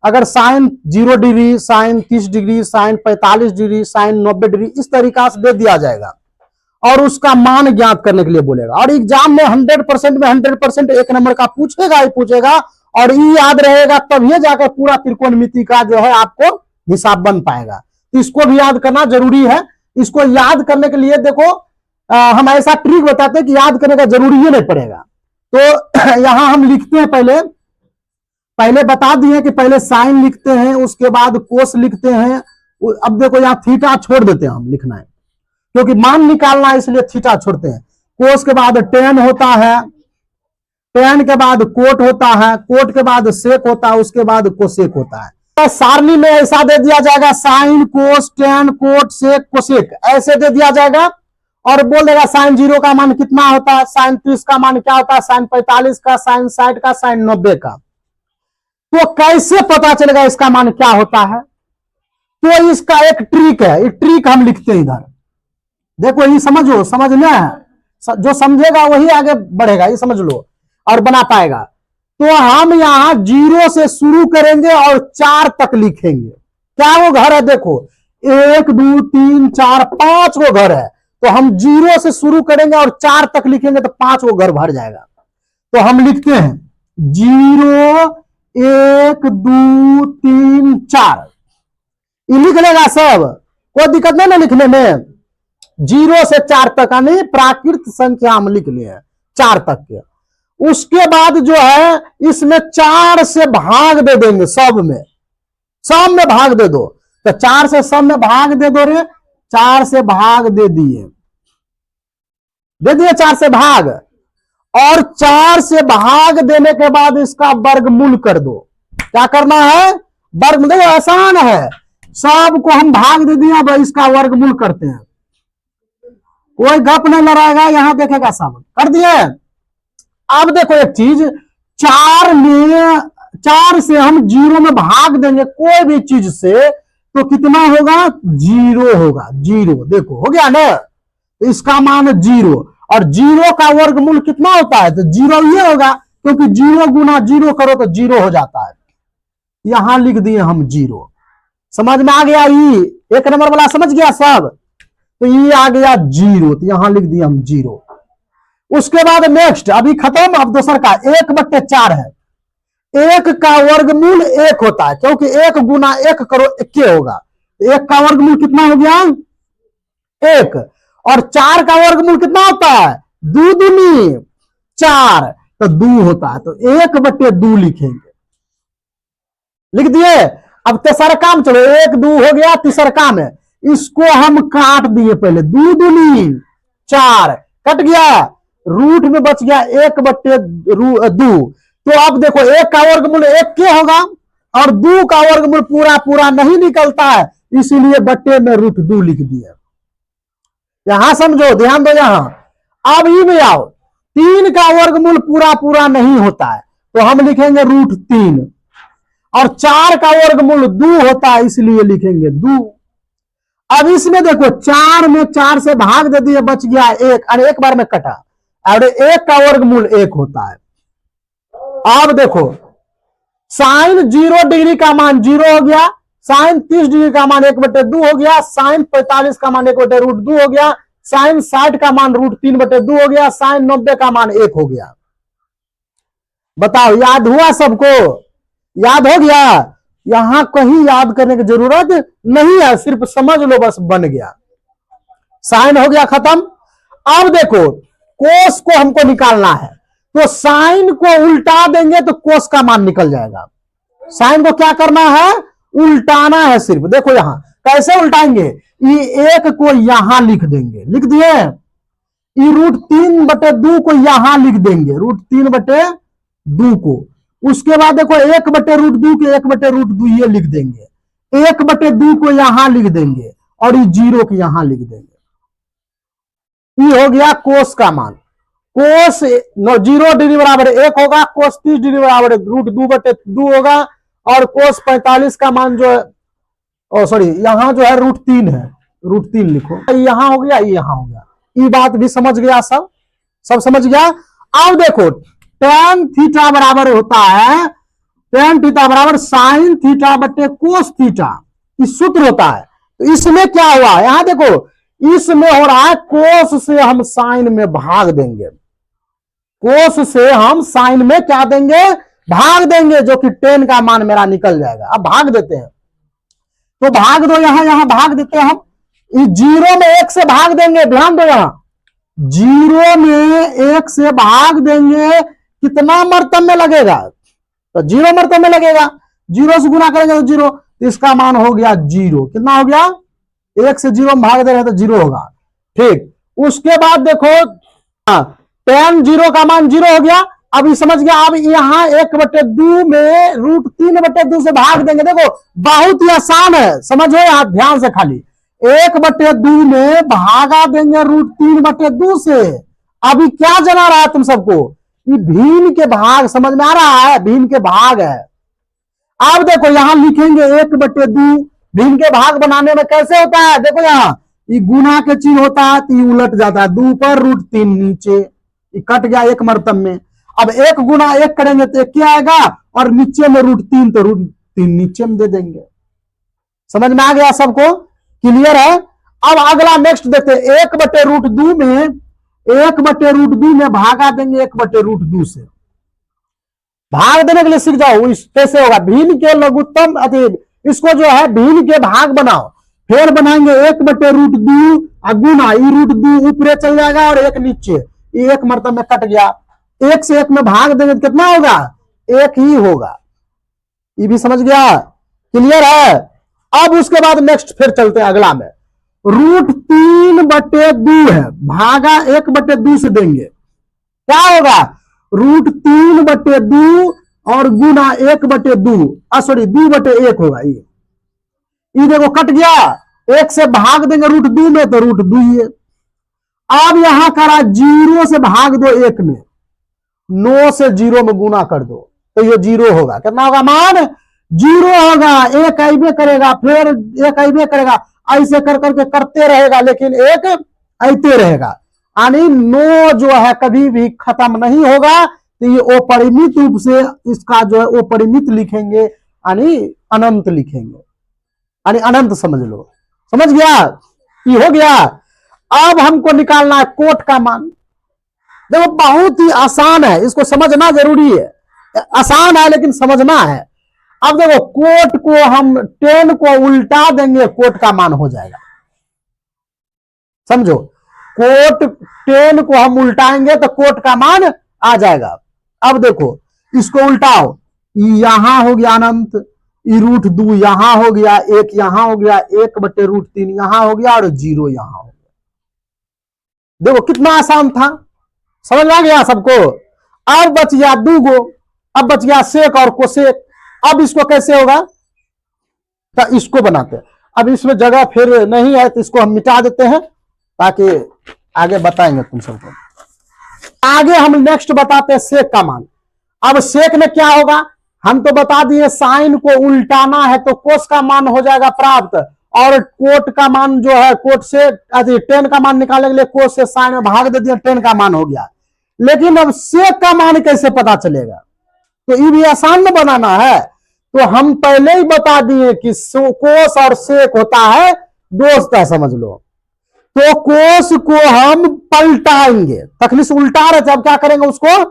अगर sine 0 degree, sine 30 degree, sine 45 degree, sine 90 degree, इस तरीका से दे दिया जाएगा और उसका मान ज्ञात करने के लिए बोलेगा। और एग्जाम में 100% में 100% एक नंबर का पूछेगा ही पूछेगा, और ये याद रहेगा तभी जाकर पूरा त्रिकोणमिति का जो है आपको हिसाब बन पाएगा। तो इसको भी याद करना जरूरी है। इसको याद करने के लिए देखो हम ऐसा ट्रिक बताते हैं कि याद करने का जरूरी ही नहीं पड़ेगा। तो यहां हम लिखते हैं, पहले बता दिए कि पहले साइन लिखते हैं, उसके बाद कोस लिखते हैं। अब देखो यहां थीटा छोड़ देते हैं, हम लिखना है क्योंकि मान निकालना है इसलिए थीटा छोड़ते हैं। कोस के बाद टेन होता है, टेन के बाद कोट होता है, कोट के बाद सेक होता है, उसके बाद कोसेक होता है। तो सारणी में ऐसा दे दिया जाएगा, sine cos tan cot sec cosec ऐसे दे दिया जाएगा और बोल देगा साइन 0 का मान कितना होता है, साइन 30 का मान क्या होता है, साइन 45 का, साइन 60 का, साइन 90 का। तो कैसे पता चलेगा इसका मान क्या होता है? तो इसका एक ट्रिक है, ये ट्रिक हम लिखते हैं इधर। देखो ये समझो, समझना है, जो समझेगा वही आगे बढ़ेगा, ये समझ लो और बना पाएगा। तो हम यहां 0 से शुरू करेंगे और 4 तक लिखेंगे। क्या वो घर है? देखो 1 2 3 4 5 वो घर है। तो हम 0 से शुरू करेंगे और 4 तक लिखेंगे तो 5 वो घर भर जाएगा। तो हम लिखते हैं 0 1 2 3 4, ये लिख लेगा सब, कोई दिक्कत नहीं ना लिखने में। 0 से 4 तक यानी प्राकृत संख्या हम लिख लिए 4 तक के। उसके बाद जो है इसमें 4 से भाग दे देंगे, सब में भाग दे दो। तो 4 से सब में भाग दे दो रे, 4 से भाग दे दिए 4 से भाग, और 4 से भाग देने के बाद इसका वर्गमूल कर दो। क्या करना है? वर्गमूल। देखो आसान है, सबको हम भाग दे दिया, अब इसका वर्गमूल करते हैं। कोई गप नहीं लड़ाएगा, यहां देखेगा सब कर दिए। अब देखो एक चीज, 4 से हम 0 में भाग देंगे कोई भी चीज से तो कितना होगा? 0 होगा। 0 देखो हो गया ना, तो इसका मान 0, और 0 का वर्गमूल कितना होता है? तो 0 ये होगा, क्योंकि 0 गुना 0 करो तो 0 हो जाता है। यहां लिख दिए हम 0। समझ में आ गया? ये एक नंबर वाला समझ गया सब? तो ये आ गया 0, तो यहां लिख दिया हम 0। उसके बाद नेक्स्ट, अभी खत्म। अब दूसर का 1/4 है। 1 का वर्गमूल 1 होता है, क्योंकि 1 गुना 1 करो 1 होगा। 1 का वर्गमूल कितना हो गया? 1। और 4 का वर्गमूल कितना होता है? 2 दूनी 4, तो 2 होता है। तो 1/2 लिखेंगे, लिख दिए। अब तीसरा काम, चलो 1 2 हो गया, तीसरा काम है इसको हम काट दिए पहले। 2 दूनी 4 कट गया, रूट में बच गया 1/2। तो अब देखो 1 का वर्गमूल 1 के होगा, और 2 का वर्गमूल पूरा नहीं निकलता है, इसीलिए बट्टे में √2 लिख दिया। यहां समझो, ध्यान दो यहां। अब ई में आओ, 3 का वर्गमूल पूरा नहीं होता है, तो हम लिखेंगे √3, और 4 का वर्गमूल 2 होता है, इसलिए लिखेंगे 2। अब इसमें देखो 4 में 4 से भाग दे दिए, बच गया 1, अरे एक बार में कटा, और 1 का वर्गमूल 1 होता है। अब देखो साइन 0 डिग्री का मान 0 हो गया, साइन 30 डिग्री का मान 1/2 हो गया, साइन 45 का मान 1/√2 हो गया, साइन 60 का मान √3/2 हो गया, साइन 90 का मान 1 हो गया। बताओ याद हुआ सबको? याद हो गया? यहां कहीं याद करने की जरूरत नहीं है, सिर्फ समझ लो बस, बन गया। साइन हो गया खत्म। अब देखो कोस को हमको निकालना है, तो साइन को उल्टा देंगे तो कोस का मान निकल जाएगा। साइन को क्या करना है? उल्टाना है सिर्फ। देखो यहां कैसे उल्टाएंगे, ये 1 को यहां लिख देंगे, लिख दिए। ये √3/2 को यहां लिख देंगे, √3/2 को। उसके बाद देखो 1/√2 के 1/√2 ये लिख देंगे, 1/2 को यहां लिख देंगे, और ये 0 को यहां लिख देंगे। ये हो गया कोस का मान। कोस 0 डिग्री बराबर 1 होगा, कोस 30 डिग्री बराबर √2/2 होगा, और कोस 45 का मान जो है, सॉरी यहां जो है √3 है, √3 लिखो। यहां हो गया, यहां हो गया। ये बात भी समझ गया, सब समझ गया। अब देखो tan थीटा बराबर होता है टेन थीटा बराबर साइन थीटा बटे कोस थीटा, इस सूत्र होता है। तो इसमें क्या हुआ, यहां देखो इसमें हो रहा है कोस से हम साइन में भाग देंगे, कोस से हम साइन में क्या देंगे, भाग देंगे, जो कि टेन का मान मेरा निकल जाएगा। अब भाग देते हैं, तो भाग दो, यहां भाग देते हैं हम, इस जीरो में एक से भाग देंगे, ध्यान दो, यहां जीरो में एक से भाग देंगे, कितना मर्तब में लगेगा, तो जीरो मर्तब में लगेगा, जीरो से गुना करेंगे तो जीरो, तो इसका मान हो गया जीरो। कितना हो गया, एक से जीरो में भाग दे रहे हैं तो जीरो होगा। ठीक, उसके बाद देखो टेन जीरो का मान जीरो हो गया। अब ये समझ गया, अब यहां 1/2 में √3/2 से भाग देंगे। देखो बहुत ही आसान है, समझो आप ध्यान से, खाली 1/2 में भागा देंगे √3/2 से। अभी क्या जना रहा है तुम सबको, ये भिन्न के भाग समझ में आ रहा है, भिन्न के भाग है। अब देखो यहां लिखेंगे 1/2, भिन्न के भाग बनाने में कैसे होता है, देखो यहां ये गुना के चिन्ह होता है तो ये उलट जाता है, 2 ऊपर √3 नीचे, ये कट गया एक मर्तब में। अब 1 गुना 1 करेंगे तो 1 क्या आएगा, और नीचे में √3 तो √3 नीचे में दे देंगे। समझ में आ गया सबको, क्लियर है। अब अगला नेक्स्ट देखते हैं, 1/2 में 1/2 में भागा देंगे 1/2 से। भाग देने के लिए सीख जाओ, कैसे होगा, भिन्न के लघुत्तम इसको जो है भिन्न के भाग बनाओ, फिर बनाएंगे 1/2 गुना, ये √2 ऊपरे चल जाएगा और 1 नीचे, ये एक मर्तब में कट गया। 1 से 1 में भाग देंगे तो कितना होगा, 1 ही होगा। ये भी समझ गया, क्लियर है। अब उसके बाद नेक्स्ट फिर चलते हैं अगला में, √3/2 है, भागा 1/2 से देंगे, क्या होगा, √3/2 और गुना 1/2, सॉरी 2/1 होगा। ये देखो कट गया, 1 से भाग देंगे √2 में तो √2 ही है। अब यहां करा 0 से भाग दो 1 में, 9 से 0 में गुना कर दो तो ये 0 होगा। कितना होगा मान, 0 होगा। 1 आइबे करेगा, फिर 1 आइबे करेगा, ऐसे कर करके करते रहेगा, लेकिन 1 आते रहेगा, यानी 9 जो है कभी भी खत्म नहीं होगा। तो ये अपरिमित रूप से इसका जो है अपरिमित लिखेंगे, यानी अनंत लिखेंगे, यानी अनंत समझ लो, समझ गया, ये हो गया। अब हमको निकालना है कोट का मान। देखो बहुत ही आसान है, इसको समझना जरूरी है, आसान है लेकिन समझना है। अब देखो कोट को हम 10 को उल्टा देंगे, कोट का मान हो जाएगा, समझो, कोट 10 को हम उल्टाएंगे तो कोट का मान आ जाएगा। अब देखो इसको उल्टाओ, यहां हो गया अनंत, √2 यहां हो गया, 1 यहां हो गया, 1/√3 यहां हो गया और 0 यहां हो गया। देखो कितना आसान था, समझ में आ गया सबको। अब बच गया 2 गो, अब बच गया सेक और कोसेक। अब इसको कैसे होगा, तो इसको बनाते हैं। अब इसमें जगह फिर नहीं है तो इसको हम मिटा देते हैं, ताकि आगे बताएंगे तुम सबको। आगे हम नेक्स्ट बताते हैं सेक का मान। अब सेक में क्या होगा, हम तो बता दिए साइन को उल्टाना है तो कोस का मान हो जाएगा प्राप्त, और कोट का मान जो है, कोट से 10 का मान निकालने के लिए कोस से साइन में भाग दे दिया, 10 का मान हो गया। लेकिन अब सेक का मान कैसे पता चलेगा, तो ये भी आसान में बनाना है। तो हम पहले ही बता दिए कि कोस और सेक होता है दोस्त है, समझ लो। तो कोस को हम पलटाएंगे, तखनी से उल्टा रहे थे, अब क्या करेंगे, उसको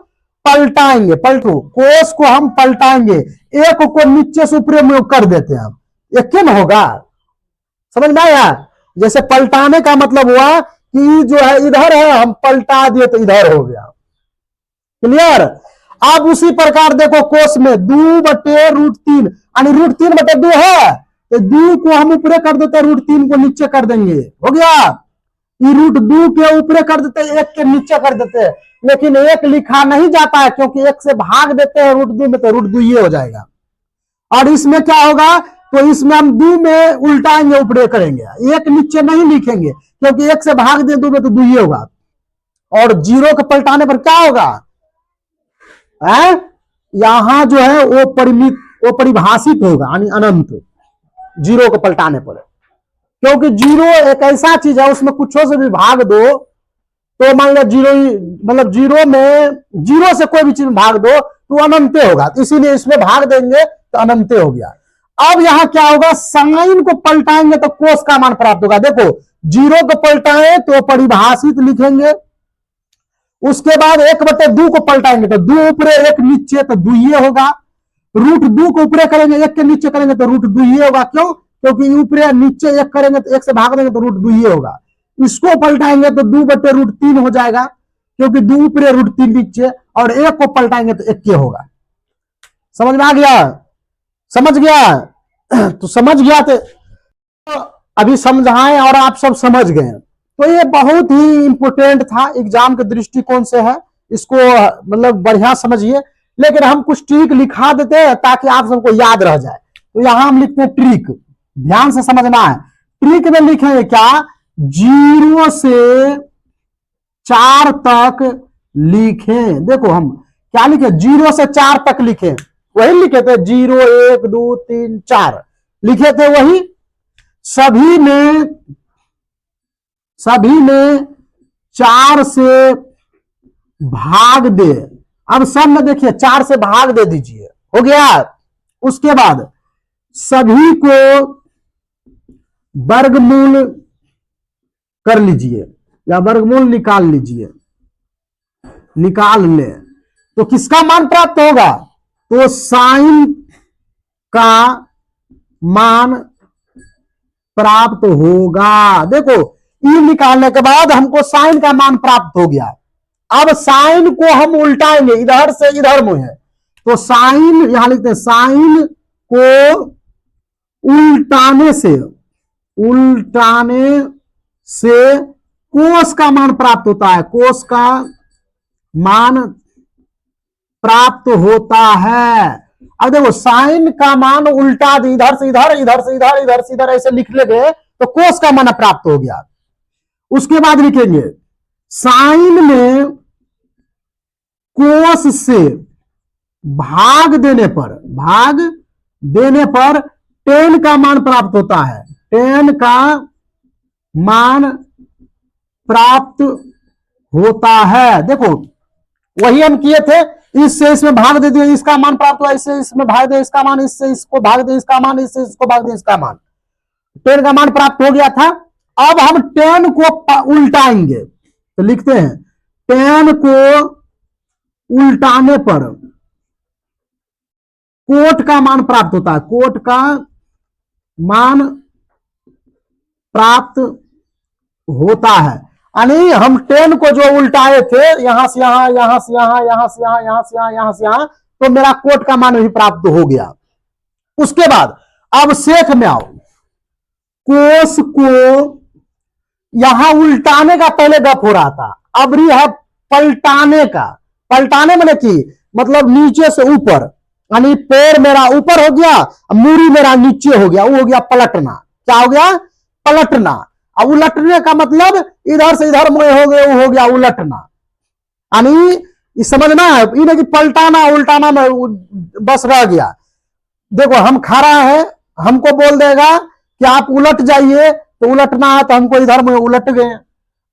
पलटाएंगे। पलटो, कोस को हम पलटाएंगे, 1 को नीचे से ऊपर में कर देते हैं, ये क्यों होगा, समझ में आया। जैसे पलटाने का मतलब हुआ कि जो है इधर है, हम पलटा दिए तो इधर हो गया, क्लियर। अब उसी प्रकार देखो कोस में 2/√3, यानी √3/2 है, तो 2 को हम ऊपर कर देते हैं, √3 को नीचे कर देंगे, हो गया। ये √2 के ऊपर कर देते हैं, 1 के नीचे कर देते हैं, लेकिन 1 लिखा नहीं जाता है, क्योंकि 1 से भाग देते हैं √2 में तो √2 ये हो जाएगा। और इसमें क्या होगा, तो इसमें हम 2 में उल्टाएंगे, ऊपर करेंगे, 1 नीचे नहीं लिखेंगे, क्योंकि 1 से भाग दे 2 में तो 2 ये होगा। और 0 के पलटाने पर क्या होगा, यहां जो है वो परिमित, वो परिभाषित होगा, यानी अनंत, 0 को पलटाने पर। क्योंकि 0 एक ऐसा चीज है, उसमें कुछों से भी भाग दो तो मान लो 0, मतलब 0 में 0 से कोई भी चीज भाग दो तो अनंत होगा, तो इसीलिए इसमें भाग देंगे तो अनंत हो गया। अब यहां क्या होगा, साइन को पलटाएंगे तो कोस का मान प्राप्त होगा। देखो 0 को पलटाएं तो परिभाषित लिखेंगे, उसके बाद 1/2 को पलटाएंगे तो 2 ऊपरे 1 नीचे तो 2 ये होगा, √2 को ऊपरे करेंगे 1 के नीचे करेंगे तो √2 ये होगा। क्यों? क्योंकि ऊपरे नीचे 1 करेंगे तो 1 से भाग देंगे तो √2 ये होगा। इसको पलटाएंगे तो 2/√3 हो जाएगा, क्योंकि 2 ऊपरे √3 नीचे, और 1 को पलटाएंगे तो 1 के होगा। समझ में आ गया? समझ गया? तो समझ गया तो अभी समझाएं और आप सब समझ गए। तो ये बहुत ही इंपोर्टेंट था एग्जाम के दृष्टिकोण से है, इसको मतलब बढ़िया समझिए। लेकिन हम कुछ ट्रिक लिखा देते हैं ताकि आप सबको याद रह जाए। तो यहां हम लिखते हैं ट्रिक, ध्यान से समझना है। ट्रिक में लिखेंगे क्या, 0 से 4 तक लिखें। देखो हम क्या लिखे, 0 से 4 तक लिखे, वही लिखे थे 0 1 2 3 4 लिखे थे वही। सभी में 4 से भाग दे। अब सब में देखिए 4 से भाग दे दीजिए, हो गया। उसके बाद सभी को वर्गमूल कर लीजिए या वर्गमूल निकाल लीजिए, निकाल ले तो किसका मान प्राप्त होगा, तो साइन का मान प्राप्त होगा। देखो ई निकालने के बाद हमको साइन का मान प्राप्त हो गया। अब साइन को हम उल्टाएंगे, इधर से इधर में है, तो साइन यहां लिखते हैं, साइन को उल्टाने से कोस का मान प्राप्त होता है, कोस का मान प्राप्त होता है। अब देखो साइन का मान उल्टा दी, इधर से इधर, इधर से इधर, इधर से इधर ऐसे लिख ले गए तो कोस का मान प्राप्त हो गया। उसके बाद लिखेंगे साइन में कोस से भाग देने पर टेन का मान प्राप्त होता है, टेन का मान प्राप्त होता है। देखो वही हम किए थे, इससे इसमें भाग दे दिए इसका मान प्राप्त हुआ, इससे इसमें भाग दे इसका मान, इससे इसको भाग दे इसका मान, इससे इसको भाग दे इसका मान, 10 का मान प्राप्त हो गया था। अब हम 10 को उल्टाएंगे तो लिखते हैं 10 को उल्टाने पर कोट का मान प्राप्त होता है, कोट का मान प्राप्त होता है। यानी हम 10 को जो उल्टाए थे यहां से यहां, यहां से यहां, यहां से यहां, यहां से यहां, यहां से यहां, तो मेरा कोट का मान भी प्राप्त हो गया। उसके बाद अब सेक में आओ, कोस को यहां उल्टाने का पहले गप हो रहा था, अब रही है पलटाने का। पलटाने में कि मतलब नीचे से ऊपर, यानी पैर मेरा ऊपर हो गया, मूरी मेरा नीचे हो गया, वो हो गया पलटना। क्या हो गया? पलटना। अब उलटने का मतलब इधर से इधर मुड़े हो गए, वो हो गया उलटना। यानी समझना है, ये नहीं कि पलटाना उल्टाना में बस रह गया। देखो हम खड़ा है, हमको बोल देगा कि आप उलट जाइए, तो उलटना है तो हमको इधर में उलट गए।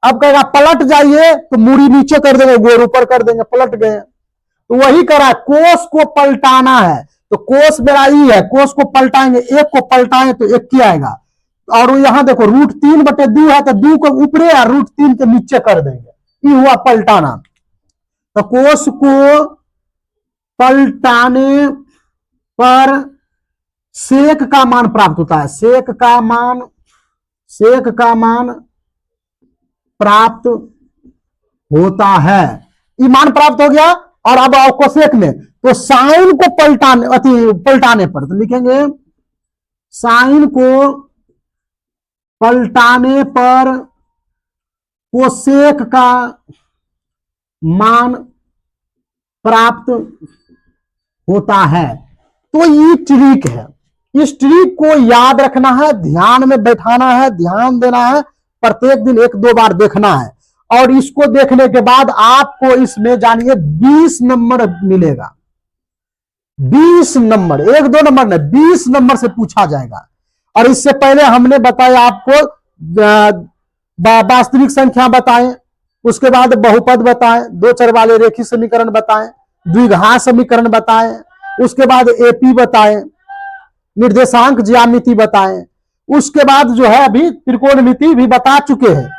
अब कहेगा पलट जाइए तो मूड़ी नीचे कर देंगे, गोर ऊपर कर देंगे, पलट गए। तो वही करा, कोस को पलटाना है तो कोस मेरा ई है, कोस को पलटाएंगे, एक को पलटाएं तो एक की आएगा। और यहां देखो √3/2 है तो 2 को ऊपरे या √3 के नीचे कर देंगे, ये हुआ पलटाना। तो कोस को पलटाने पर सेक का मान प्राप्त होता है, सेक का मान प्राप्त होता है। ये मान प्राप्त हो गया। और अब आओ कोसेक में, तो साइन को पलटाने पर तो लिखेंगे साइन को पलटाने पर कोसेक का मान प्राप्त होता है। तो ये ट्रिक है, इस ट्रिक को याद रखना है, ध्यान में बैठाना है, ध्यान देना है, प्रत्येक दिन 1-2 बार देखना है। और इसको देखने के बाद आपको इसमें जानिए 20 नंबर मिलेगा। 20 नंबर, 1-2 नंबर नहीं, 20 नंबर से पूछा जाएगा। और इससे पहले हमने बताया आपको वास्तविक संख्या बताएं, उसके बाद बहुपद बताएं, 2 चर वाले रेखीय समीकरण बताएं, द्विघात समीकरण बताए, उसके बाद एपी बताए, निर्देशांक ज्यामिति बताए, उसके बाद जो है अभी त्रिकोणमिति भी बता चुके हैं,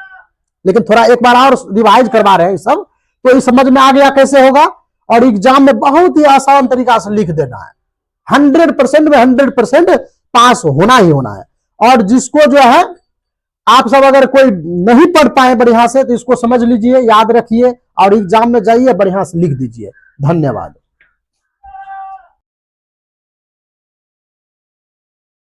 लेकिन थोड़ा एक बार और रिवाइज करवा रहे हैं सब, तो इस समझ में आ गया कैसे होगा। और एग्जाम में बहुत ही आसान तरीका से लिख देना है, 100% में 100% पास होना ही होना है। और जिसको जो है आप सब अगर कोई नहीं पढ़ पाए बढ़िया से, तो इसको समझ लीजिए, याद रखिए और एग्जाम में जाइए बढ़िया से लिख दीजिए। धन्यवाद।